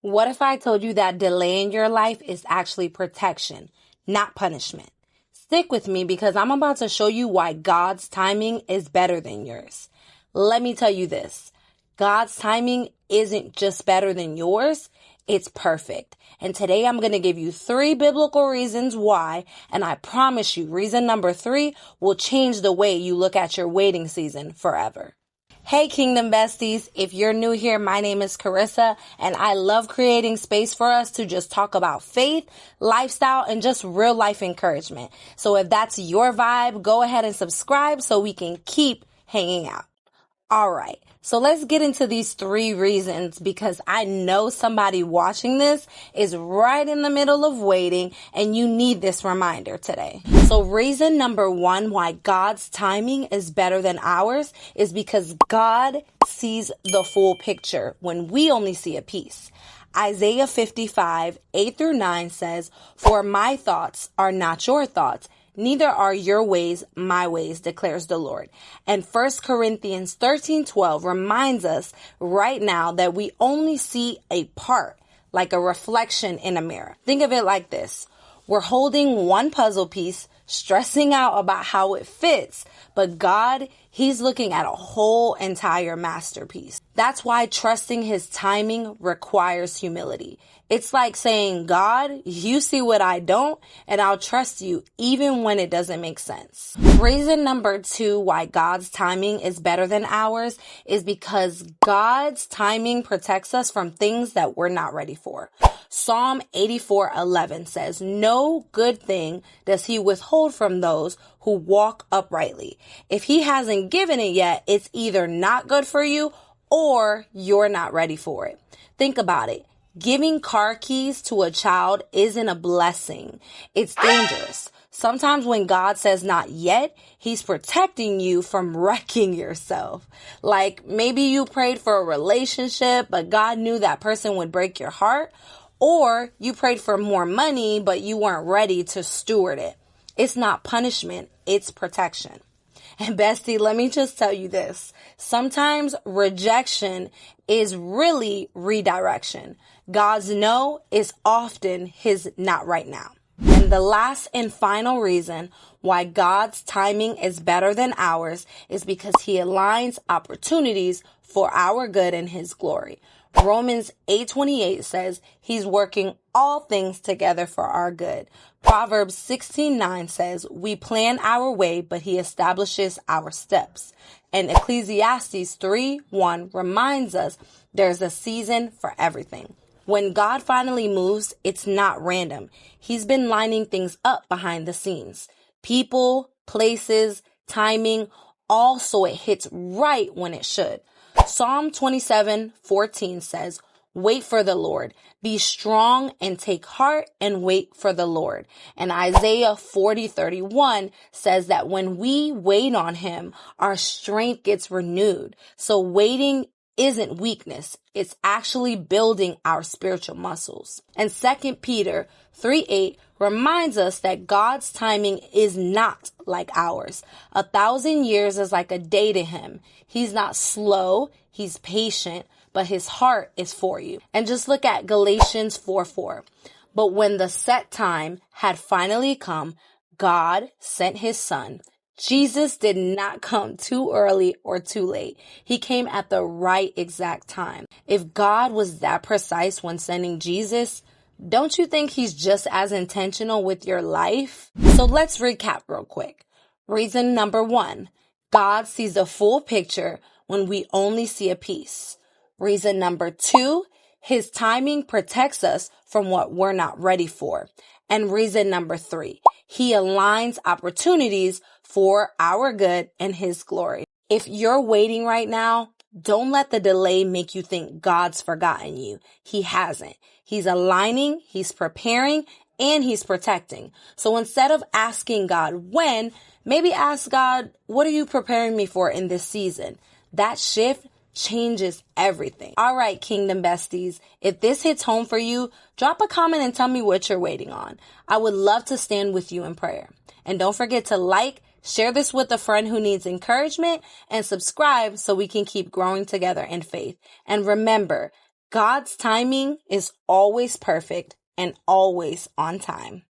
What if I told you that delay in your life is actually protection, not punishment? Stick with me because I'm about to show you why God's timing is better than yours. Let me tell you this. God's timing isn't just better than yours, it's perfect. And today I'm going to give you 3 biblical reasons why, and I promise you, reason number 3 will change the way you look at your waiting season forever. Hey Kingdom Besties, if you're new here, my name is Carissa and I love creating space for us to just talk about faith, lifestyle, and just real life encouragement. So if that's your vibe, go ahead and subscribe so we can keep hanging out. All right, so let's get into these 3 reasons because I know somebody watching this is right in the middle of waiting and you need this reminder today. So reason number 1 why God's timing is better than ours is because God sees the full picture when we only see a piece. Isaiah 55, 8-9 says, "For my thoughts are not your thoughts, neither are your ways my ways, declares the Lord." And 1 Corinthians 13:12 reminds us right now that we only see a part, like a reflection in a mirror. Think of it like this. We're holding one puzzle piece, stressing out about how it fits, but God, He's looking at a whole entire masterpiece. That's why trusting His timing requires humility. It's like saying, God, you see what I don't, and I'll trust you even when it doesn't make sense. Reason number 2 why God's timing is better than ours is because God's timing protects us from things that we're not ready for. Psalm 84:11 says, "No good thing does He withhold from those who walk uprightly." If He hasn't given it yet, it's either not good for you or you're not ready for it. Think about it. Giving car keys to a child isn't a blessing. It's dangerous. Sometimes when God says not yet, He's protecting you from wrecking yourself. Like maybe you prayed for a relationship, but God knew that person would break your heart. Or you prayed for more money, but you weren't ready to steward it. It's not punishment, it's protection. And bestie, let me just tell you this. Sometimes rejection is really redirection. God's no is often His not right now. And the last and final reason why God's timing is better than ours is because He aligns opportunities for our good and His glory. Romans 8:28 says He's working all things together for our good. Proverbs 16:9 says we plan our way, but He establishes our steps. And Ecclesiastes 3:1 reminds us there's a season for everything. When God finally moves, it's not random. He's been lining things up behind the scenes. People, places, timing, all so it hits right when it should. Psalm 27:14 says, "Wait for the Lord. Be strong and take heart and wait for the Lord." And Isaiah 40:31 says that when we wait on Him, our strength gets renewed. So waiting isn't weakness. It's actually building our spiritual muscles. And 2 Peter 3:8 reminds us that God's timing is not like ours. 1,000 years is like a day to Him. He's not slow, He's patient, but His heart is for you. And just look at Galatians 4:4. But when the set time had finally come, God sent His Son. Jesus did not come too early or too late. He came at the right exact time. If God was that precise when sending Jesus, don't you think He's just as intentional with your life? So let's recap real quick. Reason number 1, God sees the full picture when we only see a piece. Reason number 2, His timing protects us from what we're not ready for. And reason number 3, He aligns opportunities for our good and His glory. If you're waiting right now, don't let the delay make you think God's forgotten you. He hasn't. He's aligning, He's preparing, and He's protecting. So instead of asking God when, maybe ask God, what are you preparing me for in this season? That shift changes everything. All right, Kingdom Besties, if this hits home for you, drop a comment and tell me what you're waiting on. I would love to stand with you in prayer. And don't forget to like, share this with a friend who needs encouragement, and subscribe so we can keep growing together in faith. And remember, God's timing is always perfect and always on time.